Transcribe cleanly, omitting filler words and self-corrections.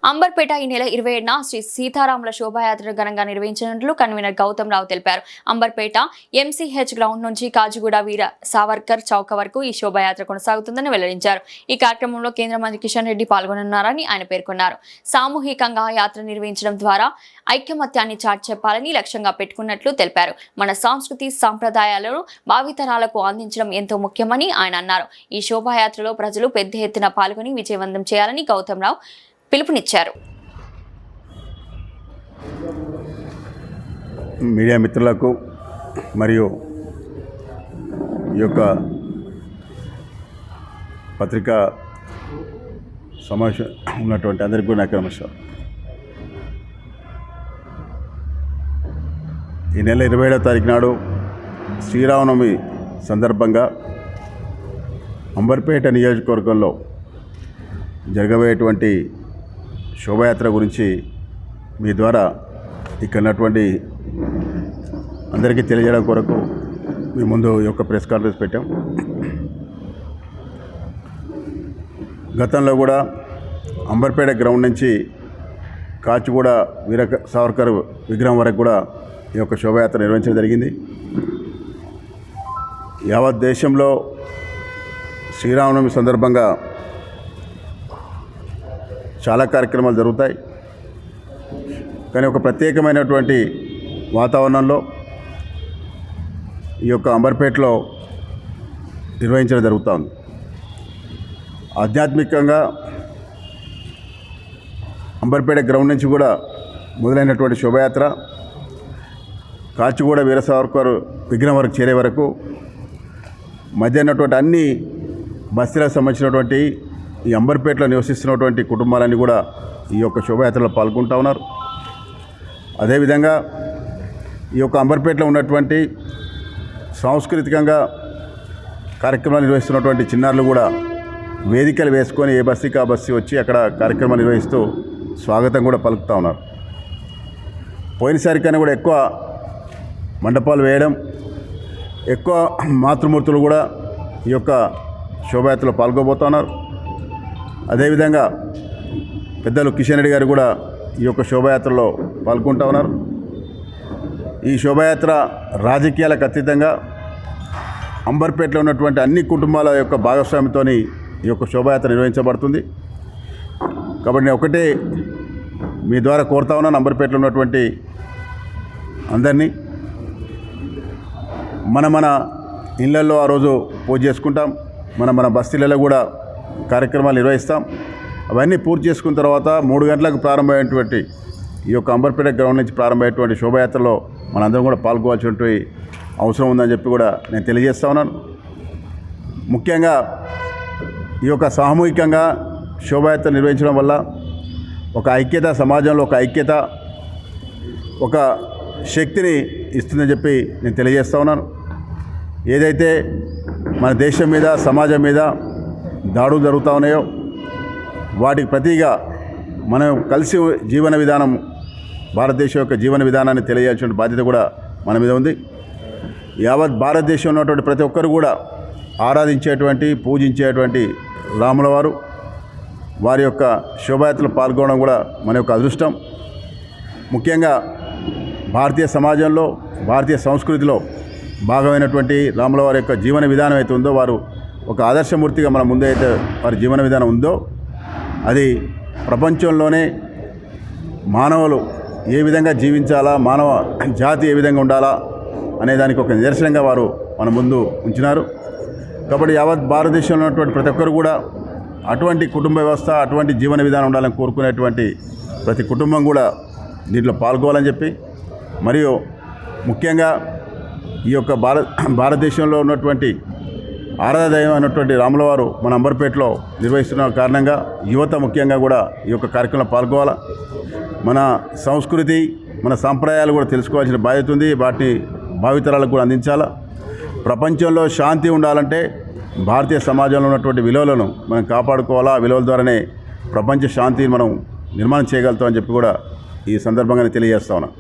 అంబర్పేట ఈ నెల 27న శ్రీ సీతారాముల శోభాయాత్ర ఘనంగా నిర్వహించినట్లు కన్వీనర్ గౌతమ్ రావు తెలిపారు. అంబర్పేట ఎంసీహెచ్ గ్రౌండ్ నుంచి కాజిగూడ వీర సావర్కర్ చౌక వరకు ఈ శోభాయాత్ర కొనసాగుతుందని వెల్లడించారు. ఈ కార్యక్రమంలో కేంద్ర మంత్రి కిషన్ రెడ్డి పాల్గొనున్నారని ఆయన పేర్కొన్నారు. సామూహికంగా యాత్ర నిర్వహించడం ద్వారా ఐకమత్యాన్ని చాటి చెప్పాలని లక్ష్యంగా పెట్టుకున్నట్లు తెలిపారు. మన సంస్కృతి సంప్రదాయాలను భావితరాలకు అందించడం ఎంతో ముఖ్యమని ఆయన అన్నారు. ఈ శోభాయాత్రలో ప్రజలు పెద్ద ఎత్తున పాల్గొని విజయవంతం చేయాలని గౌతమ్ రావు పిలుపునిచ్చారు. మీడియా మిత్రులకు మరియు ఈ యొక్క పత్రికా సమావేశం ఉన్నటువంటి అందరికీ నాకు నమస్కారం. ఈ నెల 27వ తారీఖు నాడు శ్రీరామనవమి సందర్భంగా అంబర్పేట నియోజకవర్గంలో జరగబోయేటువంటి శోభాయాత్ర గురించి మీ ద్వారా ఇక్కడ ఉన్నటువంటి అందరికీ తెలియజేయడం కొరకు మీ ముందు ఈ యొక్క ప్రెస్ కాన్ఫరెన్స్ పెట్టాం. గతంలో కూడా అంబర్పేట గ్రౌండ్ నుంచి కాచిగూడ వీర సావర్కర్ విగ్రహం వరకు కూడా ఈ యొక్క శోభాయాత్ర నిర్వహించడం జరిగింది. యావత్ దేశంలో శ్రీరామనవమి సందర్భంగా చాలా కార్యక్రమాలు జరుగుతాయి. కానీ ఒక ప్రత్యేకమైనటువంటి వాతావరణంలో ఈ యొక్క అంబర్పేటలో నిర్వహించడం జరుగుతుంది. ఆధ్యాత్మికంగా అంబర్పేట గ్రౌండ్ నుంచి కూడా మొదలైనటువంటి శోభాయాత్ర కాచిగూడ వీర సావర్కర్ విగ్రహం వరకు చేరే వరకు మధ్య ఉన్నటువంటి అన్ని బస్తీలకు సంబంధించినటువంటి ఈ అంబర్పేటలో నివసిస్తున్నటువంటి కుటుంబాలన్నీ కూడా ఈ యొక్క శోభాయాత్రలో పాల్గొంటూ ఉన్నారు. అదేవిధంగా ఈ యొక్క అంబర్పేటలో ఉన్నటువంటి సాంస్కృతికంగా కార్యక్రమాలు నిర్వహిస్తున్నటువంటి చిన్నారులు కూడా వేదికలు వేసుకొని ఏ బస్తీకి ఆ బస్తీ వచ్చి అక్కడ కార్యక్రమాలు నిర్వహిస్తూ స్వాగతం కూడా పలుకుతూ ఉన్నారు. పోయినసారి కన్నా కూడా ఎక్కువ మండపాలు వేయడం, ఎక్కువ మాతృమూర్తులు కూడా ఈ యొక్క శోభాయాత్రలో పాల్గొబోతున్నారు. అదేవిధంగా పెద్దలు కిషన్ రెడ్డి గారు కూడా ఈ యొక్క శోభాయాత్రలో పాల్గొంటూ ఉన్నారు. ఈ శోభాయాత్ర రాజకీయాలకు అతీతంగా అంబర్పేటలో ఉన్నటువంటి అన్ని కుటుంబాల యొక్క భాగస్వామ్యంతో ఈ యొక్క శోభాయాత్ర నిర్వహించబడుతుంది. కాబట్టి నేను ఒకటే మీ ద్వారా కోరుతా ఉన్నాను, అంబర్పేటలో ఉన్నటువంటి అందరినీ మన ఇళ్లలో ఆ రోజు పూజ చేసుకుంటాం, మన బస్తీలలో కూడా కార్యక్రమాలు నిర్వహిస్తాం. అవన్నీ పూర్తి చేసుకున్న తర్వాత 3 గంటలకు ప్రారంభమైనటువంటి ఈ యొక్క అంబర్పేట గ్రౌండ్ నుంచి ప్రారంభమైనటువంటి శోభాయాత్రలో మనందరం కూడా పాల్గొవాల్సినటువంటి అవసరం ఉందని చెప్పి కూడా నేను తెలియజేస్తా ఉన్నాను. ముఖ్యంగా ఈ యొక్క సామూహికంగా శోభాయాత్ర నిర్వహించడం వల్ల ఒక ఐక్యత, సమాజంలో ఒక ఐక్యత, ఒక శక్తిని ఇస్తుందని చెప్పి నేను తెలియజేస్తా ఉన్నాను. ఏదైతే మన దేశం మీద, సమాజం మీద దాడులు జరుగుతూ ఉన్నాయో వాటికి ప్రతిగా మనం కలిసి జీవన విధానం, భారతదేశం యొక్క జీవన విధానాన్ని తెలియజేయాల్సిన బాధ్యత కూడా మన మీద ఉంది. యావత్ భారతదేశంలో ఉన్నటువంటి ప్రతి ఒక్కరు కూడా ఆరాధించేటువంటి, పూజించేటువంటి రాముల వారి యొక్క శోభాయాత్రలో పాల్గొనడం కూడా మన యొక్క అదృష్టం. ముఖ్యంగా భారతీయ సమాజంలో, భారతీయ సంస్కృతిలో భాగమైనటువంటి రాముల వారి యొక్క జీవన విధానం అయితే ఉందో, వారు ఒక ఆదర్శమూర్తిగా మన ముందే అయితే వారి జీవన విధానం ఉందో, అది ప్రపంచంలోనే మానవులు ఏ విధంగా జీవించాలా, మానవ జాతి ఏ విధంగా ఉండాలా అనే దానికి ఒక నిదర్శనంగా వారు మన ముందు ఉంచినారు. కాబట్టి యావత్ భారతదేశంలో ఉన్నటువంటి ప్రతి ఒక్కరు కూడా అటువంటి కుటుంబ వ్యవస్థ, అటువంటి జీవన విధానం ఉండాలని కోరుకునేటువంటి ప్రతి కుటుంబం కూడా దీంట్లో పాల్గొవాలని చెప్పి, మరియు ముఖ్యంగా ఈ యొక్క భారతదేశంలో ఉన్నటువంటి ఆరాధదైవం అయినటువంటి రాముల వారు మన అంబర్పేటలో నిర్వహిస్తున్న కారణంగా యువత ముఖ్యంగా కూడా ఈ యొక్క కార్యక్రమంలో పాల్గొవాలా. మన సంస్కృతి, మన సాంప్రదాయాలు కూడా తెలుసుకోవాల్సిన బాధ్యత ఉంది. వాటిని భావితరాలకు కూడా అందించాలా. ప్రపంచంలో శాంతి ఉండాలంటే భారతీయ సమాజంలో ఉన్నటువంటి విలువలను మనం కాపాడుకోవాలా. ఆ విలువల ద్వారానే ప్రపంచ శాంతిని మనం నిర్మాణం చేయగలుగుతామని చెప్పి కూడా ఈ సందర్భంగానే తెలియజేస్తా ఉన్నాం.